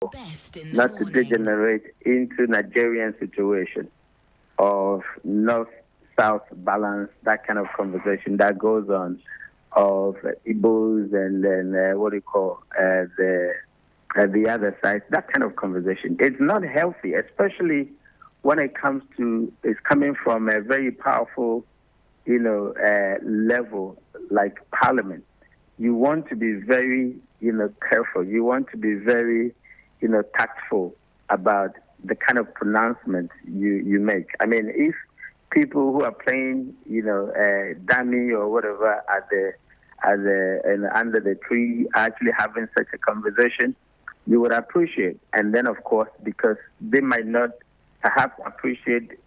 not to degenerate into Nigerian situation of north-south balance, that kind of conversation that goes on, of Igbos and then the other side, that kind of conversation. It's not healthy, especially when it's coming from a very powerful, level like Parliament. You want to be very, careful. You want to be very, tactful about the kind of pronouncement you make. I mean, if people who are playing, dummy or whatever under the tree are actually having such a conversation, you would appreciate. And then, of course, because they might not perhaps appreciate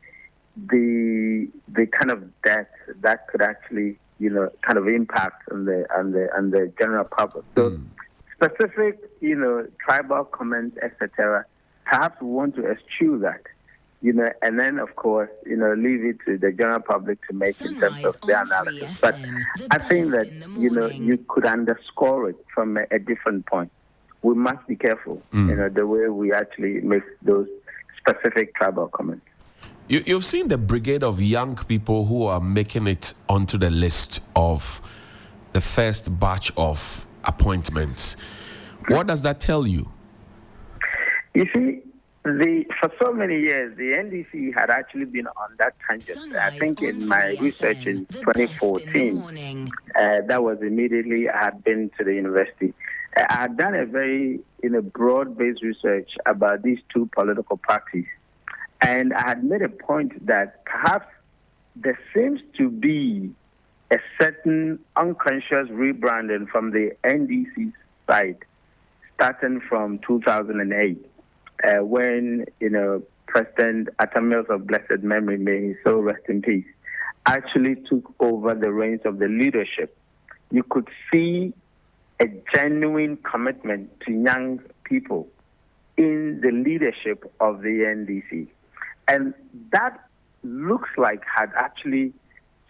the kind of death that could actually, kind of impact on the general public. So specific, tribal comments, etc., perhaps we want to eschew that, and then, of course, leave it to the general public to make in terms of their analysis. But I think that, you could underscore it from a different point. We must be careful, the way we actually make those specific tribal comments. You've seen the brigade of young people who are making it onto the list of the first batch of appointments. What does that tell you? You see, for so many years, the NDC had actually been on that tangent. I think in my research in 2014, that was immediately I had been to the university. I had done a very broad-based research about these two political parties. And I had made a point that perhaps there seems to be a certain unconscious rebranding from the NDC side, starting from 2008, when, President Atamils of blessed memory, may his soul rest in peace, actually took over the reins of the leadership. You could see a genuine commitment to young people in the leadership of the NDC. And that looks like had actually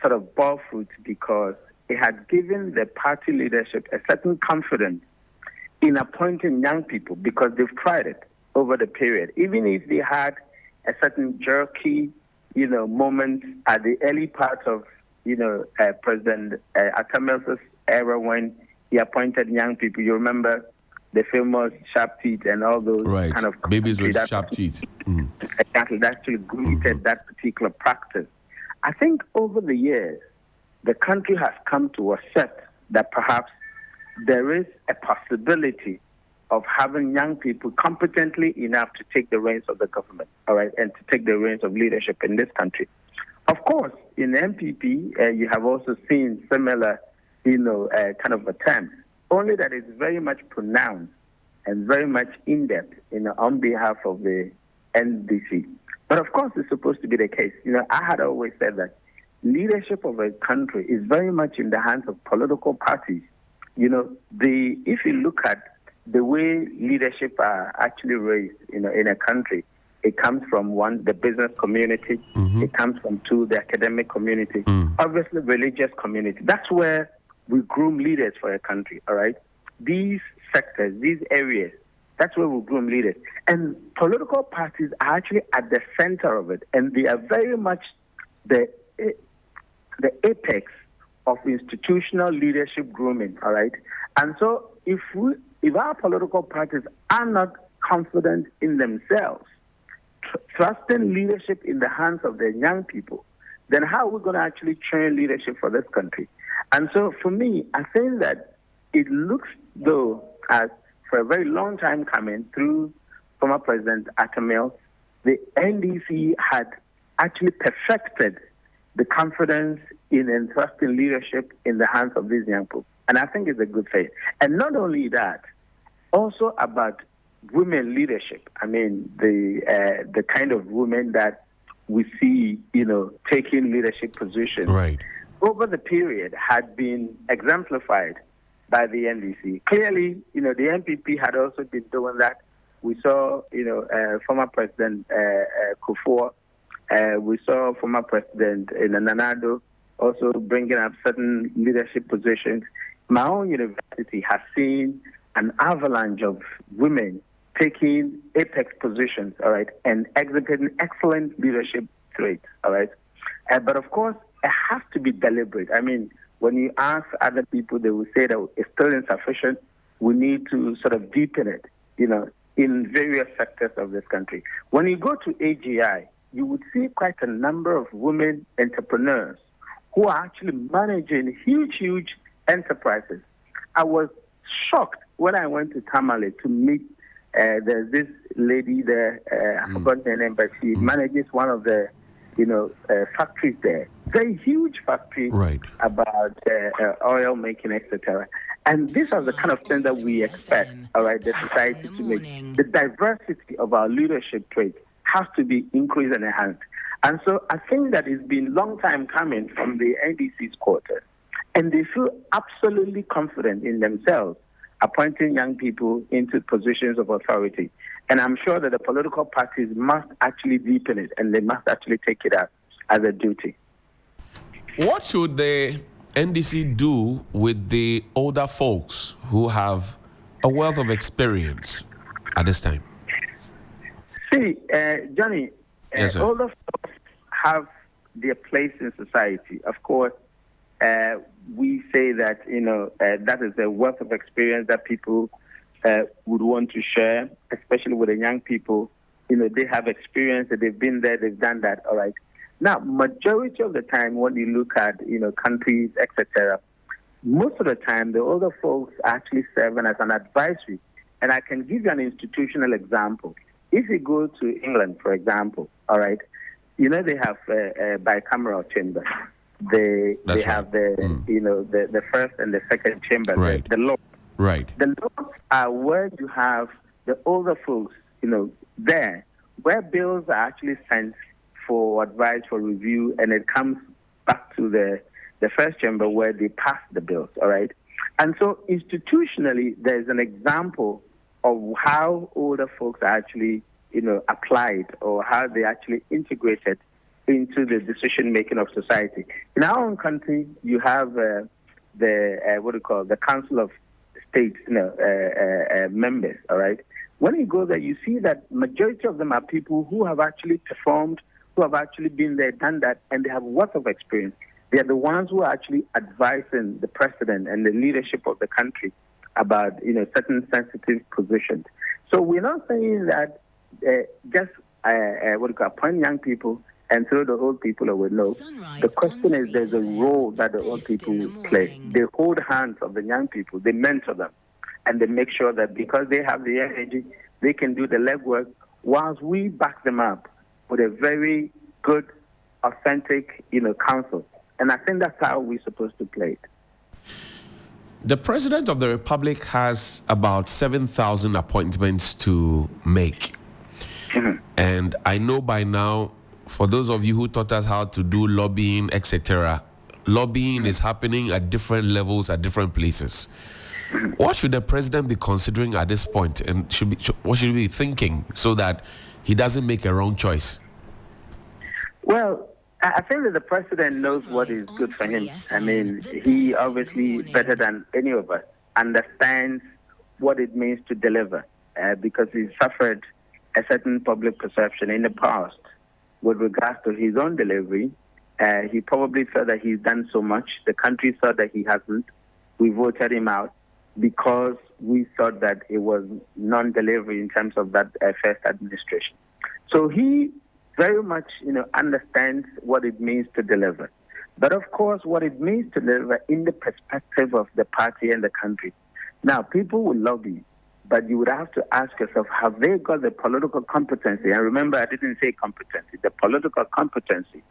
sort of bore fruit because it had given the party leadership a certain confidence in appointing young people because they've tried it over the period. Even if they had a certain jerky, moment at the early part of, President Atamils' era when he appointed young people. You remember the famous sharp teeth and all those kind of babies with sharp teeth. Exactly, that actually greeted that particular practice. I think over the years, the country has come to accept that perhaps there is a possibility of having young people competently enough to take the reins of the government, all right, and to take the reins of leadership in this country. Of course, in the MPP, you have also seen similar, kind of attempts, only that it's very much pronounced and very much in-depth, on behalf of the NDC. But of course, it's supposed to be the case. I had always said that leadership of a country is very much in the hands of political parties. If you look at the way leadership are actually raised, in a country, it comes from one, the business community. It comes from two, the academic community. Obviously, religious community. That's where we groom leaders for a country, all right? These sectors, these areas, that's where we groom leaders. And political parties are actually at the center of it, and they are very much the apex of institutional leadership grooming, all right? And so if our political parties are not confident in themselves, trusting leadership in the hands of their young people, then how are we going to actually train leadership for this country? And so for me, I think that it looks though as for a very long time coming through former President Atamils, the NDC had actually perfected the confidence in entrusting leadership in the hands of these young people. And I think it's a good thing. And not only that, also about women leadership. I mean, the kind of women that we see, taking leadership positions over the period had been exemplified by the NDC. Clearly, the NPP had also been doing that. We saw, former President Kufuor. We saw former President Nanado also bringing up certain leadership positions. My own university has seen an avalanche of women taking apex positions, all right, and exhibiting excellent leadership traits, all right. But of course, it has to be deliberate. I mean, when you ask other people, they will say that it's still insufficient. We need to sort of deepen it, in various sectors of this country. When you go to AGI, you would see quite a number of women entrepreneurs who are actually managing huge enterprises. I was shocked when I went to Tamale to meet there's this lady there, I forgot her name, but she manages one of the factories there. Very huge factory about oil making, etc. And these are the kind of things that we expect, all right, the society to make. The diversity of our leadership traits has to be increased and enhanced. And so I think that it's been a long time coming from the NDC's quarters. And they feel absolutely confident in themselves appointing young people into positions of authority. And I'm sure that the political parties must actually deepen it, and they must actually take it up as a duty. What should the NDC do with the older folks who have a wealth of experience at this time? See, Johnny, yes, older folks have their place in society. Of course, we say that, that is a wealth of experience that people would want to share, especially with the young people. They have experience, that they've been there, they've done that, all right. Now, majority of the time when you look at, countries, etc., most of the time the older folks are actually serving as an advisory. And I can give you an institutional example. If you go to England, for example, all right, they have a bicameral chamber. They have the first and the second chamber, right. the Lords. Right. The Lords are where you have the older folks, there, where bills are actually sent for advice, for review, and it comes back to the first chamber where they pass the bills, all right? And so institutionally, there's an example of how older folks are actually, applied, or how they actually integrated into the decision-making of society. In our own country, you have the Council of State members, all right? When you go there, you see that majority of them are people who have actually performed, who have actually been there, done that, and they have lots of experience. They are the ones who are actually advising the president and the leadership of the country about, certain sensitive positions. So we're not saying that just appoint young people and throw the old people away. No. The question is, there's a role that the old people play. They hold hands of the young people, they mentor them, and they make sure that because they have the energy, they can do the legwork, whilst we back them up with a very good, authentic, counsel. And I think that's how we're supposed to play it. The President of the Republic has about 7,000 appointments to make. Mm-hmm. And I know by now, for those of you who taught us how to do lobbying, etc., lobbying is happening at different levels, at different places. What should the president be considering at this point, and what should he be thinking so that he doesn't make a wrong choice? Well, I think that the president knows what is good for him. I mean, he obviously, better than any of us, understands what it means to deliver, because he suffered a certain public perception in the past with regards to his own delivery. He probably felt that he's done so much. The country thought that he hasn't. We voted him out because we thought that it was non-delivery in terms of that first administration. So he very much, understands what it means to deliver. But of course, what it means to deliver in the perspective of the party and the country. Now, people will lobby, but you would have to ask yourself, have they got the political competency? And remember, I didn't say competency, the political competency,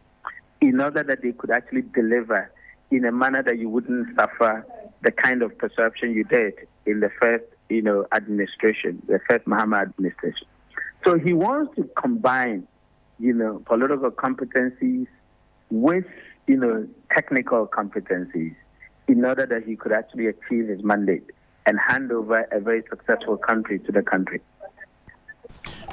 in order that they could actually deliver in a manner that you wouldn't suffer the kind of perception you did in the first, administration, the first Mahama administration. So he wants to combine, political competencies with, technical competencies in order that he could actually achieve his mandate and hand over a very successful country to the country.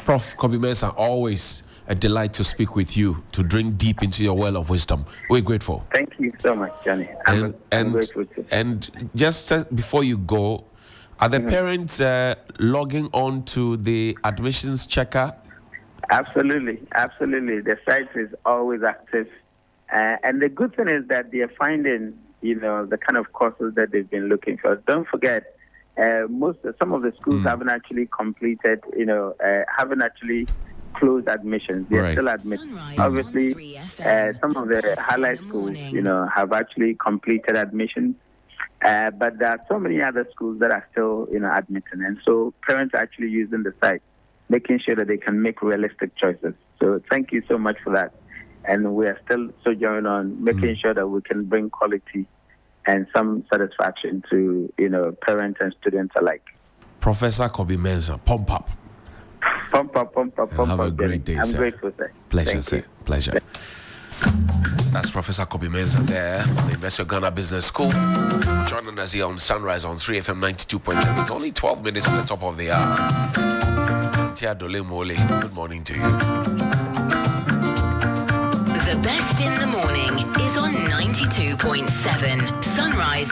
Prof. Kobe Mensah, always a delight to speak with you, to drink deep into your well of wisdom. We're grateful. Thank you so much, Johnny. I'm grateful too. And just before you go, Are the parents logging on to the admissions checker? Absolutely. The site is always active. And the good thing is that they're finding, the kind of courses that they've been looking for. Don't forget, some of the schools haven't actually completed, haven't actually closed admissions. They're still admitting. Obviously, some of the highlight schools, have actually completed admissions. But there are so many other schools that are still, admitting. And so parents are actually using the site, making sure that they can make realistic choices. So thank you so much for that. And we are still sojourning on making sure that we can bring quality and some satisfaction to, parents and students alike. Professor Kobe Mensah, pump up. Pump up. Have a great day, I'm sir. grateful, sir. Pleasure, sir. Pleasure. That's Professor Kobe Mensah there on the Invest Your Ghana Business School. Joining us here on Sunrise on 3FM 92.7. It's only 12 minutes to the top of the hour. Tia Dole Mole, good morning to you. The best in the morning is on 92.7 Sunrise.